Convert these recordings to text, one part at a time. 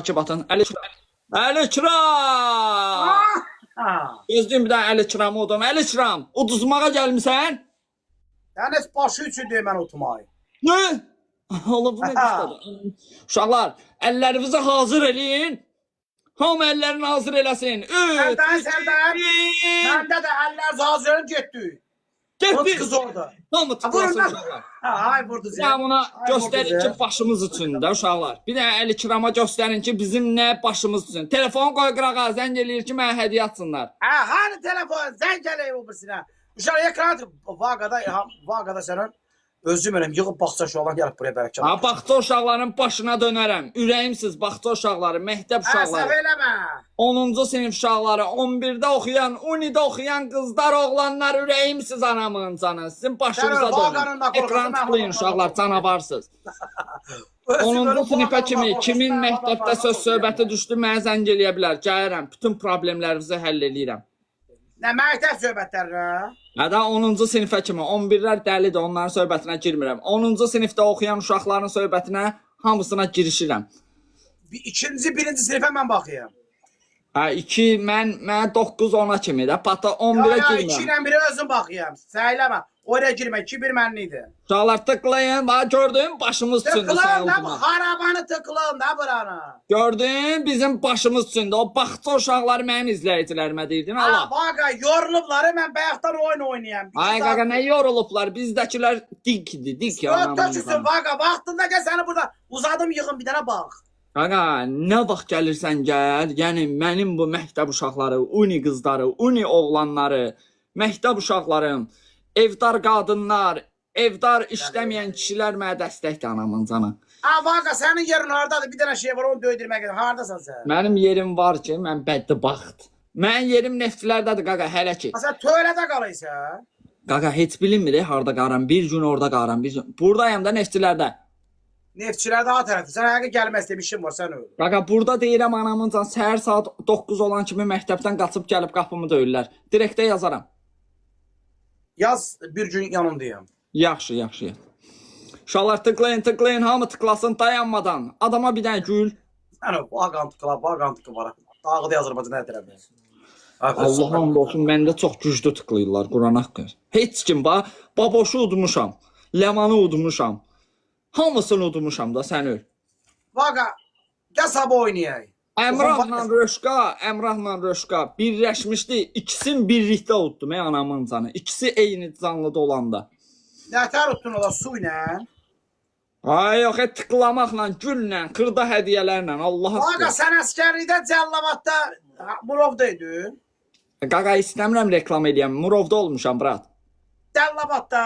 ki batın. Əli Kiram! Gözlüyüm bir daha Əli Kiramı udum. Əli Kiram, uduzmağa gəlmisən? Yəni başı üçün deyim mən oturmayı. Ne? Allah bu ne güçlədir. Uşaqlar, əllərinizi hazır eləyin. Hamı əllərini hazır eləsin. Səndən. Məndə də əllər hazırın getdi. O kız orada. Hamı tıklasın uşaqlar. Ay vurdu seni. Ya buna göstərin ki başımız üçün də uşaqlar. Bir də Əli Kirama göstərin ki bizim nə başımız üçün. Telefon qoy qırağa, zəng eləyir ki mənə hədiyyə atsınlar. Hani telefon zəng gələyim o birisine. Uşaq ekran vaqada sənin özüm ölüm yığıb baxça şu olan gəlib buraya bərəkət. Ha baxça uşaqların başına dönərəm. Ürəyimsiz baxça uşaqları, məktəb uşaqları. Əsəf eləmə. 10-cu sinif uşaqları, 11-də oxuyan, 10-də oxuyan qızlar, oğlanlar ürəyimsiz anamın canı. Sizin başınıza dönün. Ekran tıklayın uşaqlar, canavarsız. 10-cu sinifə kimi kimin məktəbdə söz söhbəti düşdü mənə zəng eləyə bilər. Gəlirəm, bütün problemlərinizi həll eləyirəm. Nə məktəb söhbətlərinə? Hədə 10-cu sinifə kimi 11-lər dəlidir, onların söhbətinə girmirəm. 10-cu sinifdə oxuyan uşaqların söhbətinə hamısına girişirəm. İkinci, birinci sinifə mən baxıyam. Hə, 2 mən 9-10-a kimi də, pata 11-ə girmirəm. 2 ilə biri özüm baxıyam. Səyləmə. Oraya girmə. 2-1 mənlidir. Uşaqlar tıklayın, bax gördün başımız üçündür. Tıklayın da bu harabanı tıklayın da buranı. Gördün bizim başımız üçündür. O baxça uşaqları mənim izləyicilərimə deyirdin Allah. Baqa yorulubları mən bayaqdan oyun oynayam. Ay qaqa nə yorulublar bizdəkilər dikdir, dik ya. Töküsün baqa vaxtında gəl səni burada uzadım yığın bir dənə bax. Qaqa nə vaxt gəlirsən gəl. Yəni mənim bu məktəb uşaqları, uni qızları, uni oğlanları, məktəb uşaqlarım, evdar qadınlar, evdar işləməyən kişilər mənə dəstəkdir anamın canı. Baqa sənin yerin hardadır? Bir dənə şey var onu döydürmək gedir. Hardasan sən? Mənim yerim var ki, mən bədbəxt. Mənim yerim neftçilərdədir qaqa hələ ki. Sən tövlədə qalıysan? Qaqa heç bilinmir harda qaram. Bir gün orada qaram, bir gün. Buradayım da neftçilərdə. Neftçilər daha tərəfdir. Sən həqiqi gəlməz demişim var, sən öl. Qaqa burada deyirəm anamın can səhər saat 9 olan kimi məktəbdən qaçıb gəlib qapımı döyürlər. Direktə yazaram. Yaz bir gün yanındayım. Yaxşı, yaxşı. Uşaqlar tıklayın, hamı tıklasın dayanmadan. Adama bir dənə gül. Sən o bağan tıkla var. Dağıda Azərbaycan nə tərəfdir? Allah'ım olsun, məndə çox güclü tıklayırlar Quran haqqı. Heç kim baboşu udmuşam, Ləmanı udmuşam. Hamısını udmuşam da sən öl. Baqa, gəl sabah oynayaq. Əmrahla Röşqa birləşmişdi. İkisini birlikdə utdum anamın canı. İkisi eyni canlıda olanda. Nətər utdun ola su ilə? Ay yox, tıklamaqla, güllə, xırda hədiyyələrlə Allah aşkına. Baqa, sən əskərlikdə Cəllabadda Murovdaydın. Qaqa istəmirəm reklam edəyəm. Murovda olmuşam, brat. Cəllabadda?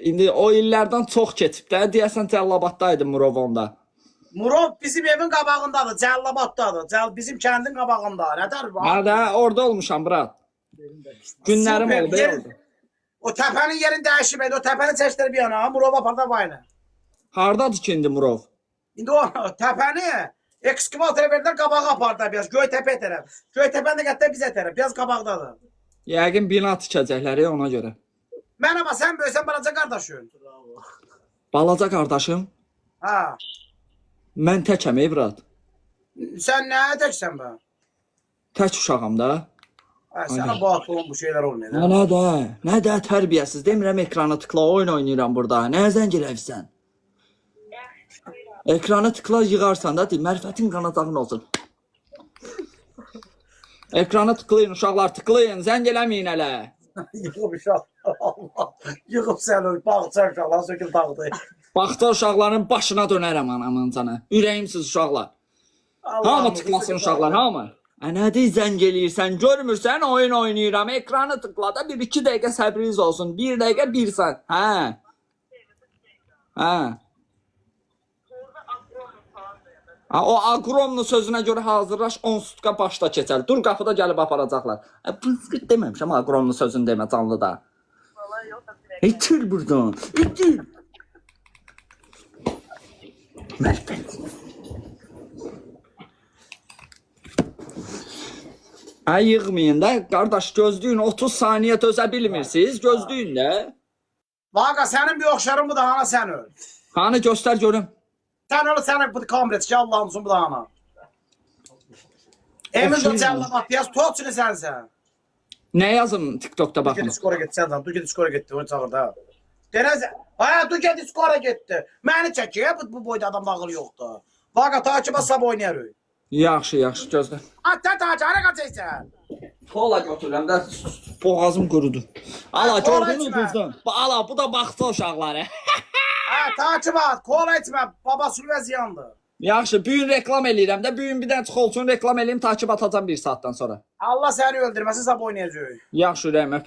İndi o illərdən çox keçib də. Deyəsən Cəllabadda idi Murov onda. Murov bizim evin qabağındadır, Cəllabaddadır. Bizim kəndin qabağında. Nədər var? Hə, orada olmuşam, brat. Günlərim oldu orada. O təpənin yerini dəyişib edir. O təpəni çəkdir bir yana. Murov aparda bayına. Hardadır ki indi Murov? İndi o təpəni ekskavatora verdilər, qabağa apardı biraz. Göytəpə tərəf. Göytəpəni də gətirdi bizə tərəf. Biraz qabaqdadır. Yəqin bina tikəcəklər ona görə. Mən ama sən böyüsən balaca qardaşın. Balaca qardaşım? Ha. Mən təkəm, brat. Sən nə təksən bə? Tək uşağım da. Sənə batılın bu şeylər olmuyor. Nə də tərbiyəsiz. Demirəm ekrana tıkla, oyun oynayıram burada. Nə zəng eləvsən? Ekrana tıkla, yığarsan da, mərifətin qanacağın olsun. Ekrana tıklayın uşaqlar, tıklayın. Zəng eləməyin hələ. Yığıb uşaq. Allah. Yığıb sən öl. Bağça uşaqlar sökül dağdı. Baxda uşaqların başına dönərəm anamın canı. Ürəyimsiz uşaqlar. Hamı tıklasın uşaqlar, hamı. Nədir zəng eləyirsən, görmürsən, oyun oynayıram. Ekranı tıkla da 1-2 dəqiqə səbriniz olsun. 1 dəqiqə 1 saat. Hə. Hə. O agromlu sözünə görə hazırlaş 10 sutka başda keçər. Dur qapıda gəlib aparacaqlar. Deməmişəm agromlu sözünü demə canlıda. İtir buradan. İtir. Ay yığmayın da qardaş, gözləyin 30 saniyə dözə bilmirsiniz. Gözləyin də. Baqa sənin bir oxşarın bu da hana sən öl. Hanı göstər görüm. Sen onu sana bu kamret ki Allah'ın olsun bu dağına. Emin ol cəllamat yaz, toçunu sənsən. Ne yazım TikTok'ta Dur bakın. git Discord'a git sen. Dur git Discord'a gitti. Onu çağırdı ha. Denez. Ha dur git Discord'a gitti. Məni çekiyor. Bu boyda adamda ağıl yoktu. Vaqa takip asab oynayarıq. Yaxşı, yaxşı gözlə. Hatta tacana kaçaysan. Kola götürürəm də boğazım qurudu. Ala kola gördün mü içmə. qızdan? Ala bu da baxsa uşaqları. Ha takip at. Kola içme. Babası və ziyandır. Yaxşı, bu gün reklam eləyirəm də. Bu gün bir dənə çıxolçun reklam eləyim, takip atacağam bir saatdan sonra. Allah səni öldürməsin sab oynayacaq. Yaxşı ürəyim öpürəm.